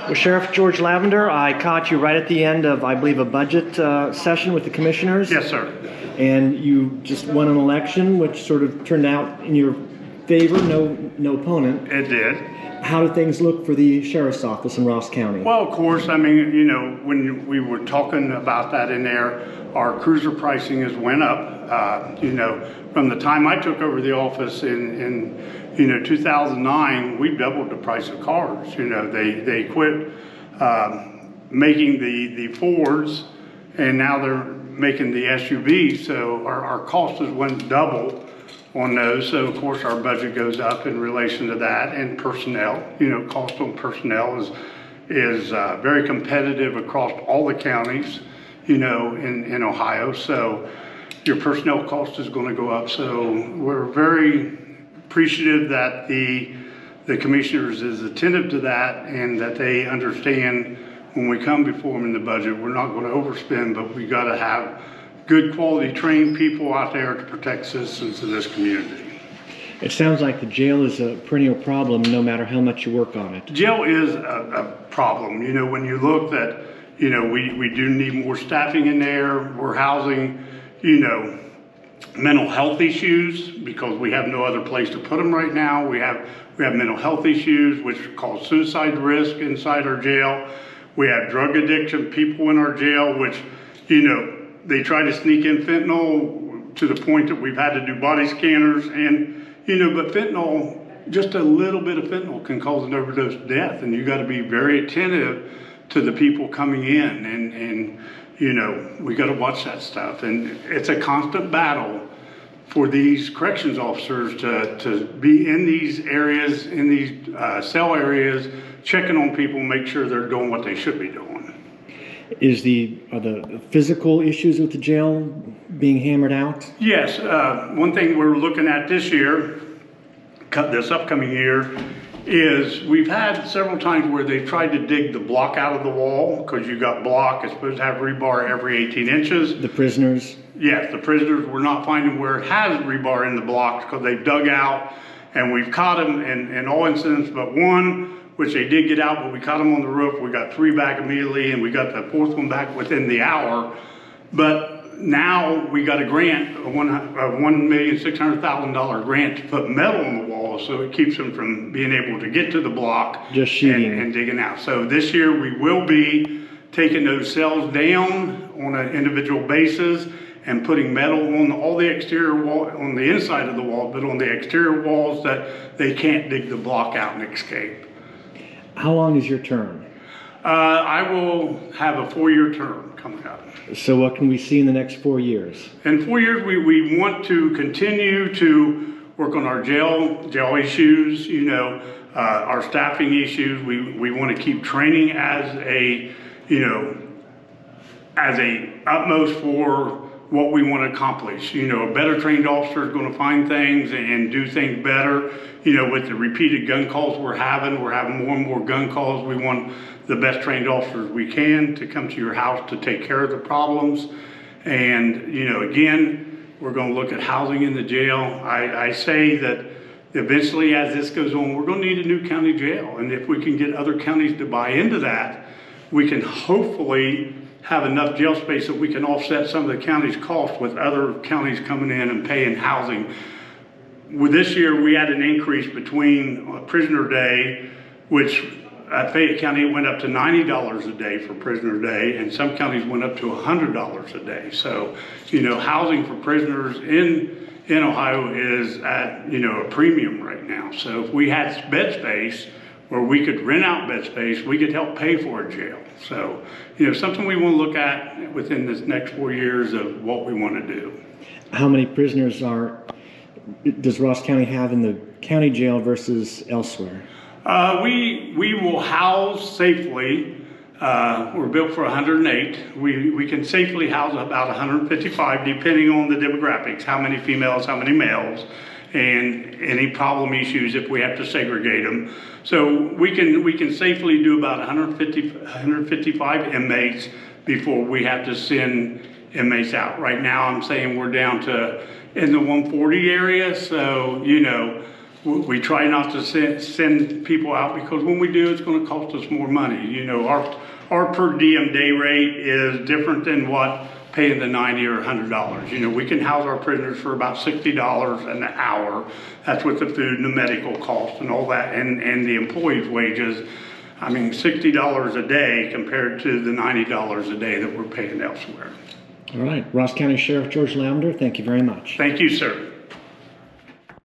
Well, Sheriff George Lavender, I caught you right at the end of, I believe, a budget session with the commissioners. Yes, sir. And you just won an election, which sort of turned out in your favor, no opponent. It did. How do things look for the sheriff's office in Ross County? Well, of course, I mean, you know, when we were talking about that in there, our cruiser pricing has went up. You know, from the time I took over the office in 2009, we doubled the price of cars. You know, they quit making the Fords, and now they're making the SUVs. So our cost has went double on those. So of course our budget goes up in relation to that, and personnel. You know, cost on personnel is very competitive across all the counties, you know, in Ohio. So your personnel cost is going to go up. So we're very appreciative that the commissioners is attentive to that, and that they understand when we come before them in the budget, we're not going to overspend, but we got to have good quality trained people out there to protect citizens of this community. It sounds like the jail is a perennial problem no matter how much you work on it. Jail is a problem. You know, when you look that, you know, we do need more staffing in there. We're housing, you know, mental health issues because we have no other place to put them right now. We have mental health issues which cause suicide risk inside our jail. We have drug addiction people in our jail, which, you know, they try to sneak in fentanyl to the point that we've had to do body scanners, and, you know, but fentanyl, just a little bit of fentanyl can cause an overdose death, and you got to be very attentive to the people coming in, and you know, we got to watch that stuff. And it's a constant battle for these corrections officers to be in these areas, in these cell areas, checking on people, make sure they're doing what they should be doing. Are the physical issues with the jail being hammered out? Yes. One thing we're looking at this year, this upcoming year, is we've had several times where they've tried to dig the block out of the wall, because you got block, it's supposed to have rebar every 18 inches. The prisoners? Yes, the prisoners, we're not finding where it has rebar in the blocks because they've dug out, and we've caught them in all incidents but one, which they did get out, but we caught them on the roof. We got 3 back immediately, and we got the 4th one back within the hour. But now we got a grant, a $1,600,000 grant to put metal on the wall, so it keeps them from being able to get to the block just sheeting and digging out. So this year we will be taking those cells down on an individual basis and putting metal on all the exterior wall, on the inside of the wall, but on the exterior walls that they can't dig the block out and escape. How long is your term? I will have a 4-year term coming up. So what can we see in the next 4 years? In 4 years, we want to continue to work on our jail issues, you know, our staffing issues. We want to keep training as a, you know, as a utmost for what we want to accomplish. You know, a better trained officer is going to find things and do things better. You know, with the repeated gun calls we're having more and more gun calls. We want the best trained officers we can to come to your house to take care of the problems. And, you know, again, we're going to look at housing in the jail. I say that eventually, as this goes on, we're going to need a new county jail. And if we can get other counties to buy into that, we can hopefully have enough jail space that we can offset some of the county's costs with other counties coming in and paying housing. With this year, we had an increase between prisoner day, which at Fayette County it went up to $90 a day for prisoner day, and some counties went up to $100 a day. So, you know, housing for prisoners in Ohio is at, you know, a premium right now. So if we had bed space, where we could rent out bed space, we could help pay for a jail. So, you know, something we want to look at within this next 4 years of what we want to do. How many prisoners does Ross County have in the county jail versus elsewhere? We will house safely. We're built for 108. We can safely house about 155, depending on the demographics, how many females, how many males, and any problem issues if we have to segregate them. So we can safely do about 155 inmates before we have to send inmates out. Right now I'm saying we're down to in the 140 area, so, you know, we try not to send people out, because when we do, it's going to cost us more money. You know, our per diem day rate is different than what paying the $90 or $100. You know, we can house our prisoners for about $60 an hour. That's with the food and the medical costs and all that, and the employees' wages. I mean, $60 a day compared to the $90 a day that we're paying elsewhere. All right. Ross County Sheriff George Lavender, thank you very much. Thank you, sir.